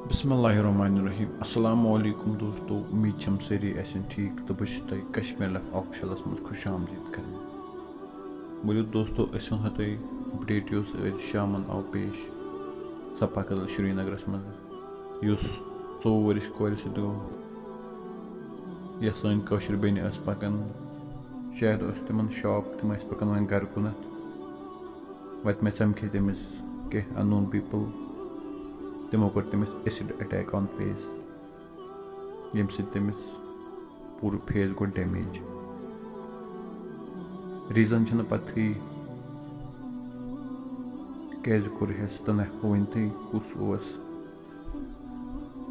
बिस्मिल्लाहिर्रहमानिर्रहीम अस्सलाम वालेकुम दोस्तों उम्मीद छम सारी ऐसे ठीक तो बस कश्मीर लाइफ ऑफिशियलस मज खुश आमदीद कर बोलो दोस्तों वो तुम अपडेट शाम आव पेश सफा कदल श्रीनगर मज 24 वर्ष कोर सत गो यह सन कशर बेन पकान शायद तिमन शॉप तम पकान वन गर कुनत वत मे समखे तमिस कह अननोन पीपल तमो कर तमिस एसिड अटैक ऑन फेस यम तमिस पूरा फेस गो डैमेज रीजन छन पथी कैज कोरहस तो नहको वन कुस ओस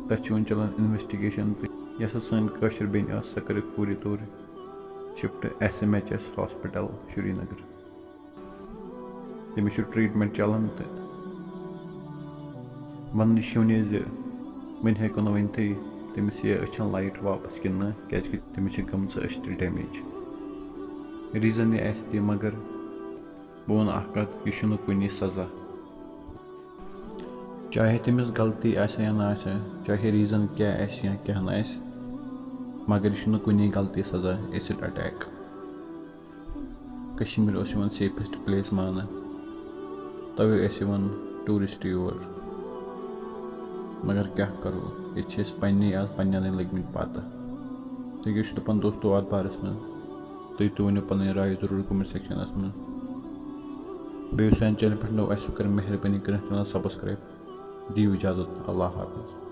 तथ चलान इन्वेस्टिगेशन तो यस सन कशर बेन सा कर पूरी तौर शिफ्ट SMHS हॉस्पिटल श्रीनगर तमिस ट्रीटमेंट चलान तो वन वन हेको वन तमिस ये अच्छन लाइट वापस कि क्या तमिस गम डैमेज रीजन यह मगर बह वन कत यह कुन सजा चाहे तमिस गलती या ना चाहे रीजन क्या या क्या ना मगर यह कुन गलती सजा acid attack Kashmir safest place मान तवे टूरिस्ट योर मगर क्या करो ये पे आज पन्न लगम पता तो यह दपान दोस्तों अत बारस में तुम वन पन राय जरूर कमेंट सेक्शनस में बे सान चैनल पे नो कर मेहरबानी कर सब्सक्राइब दिव इजाजत अल्लाह हाफिज।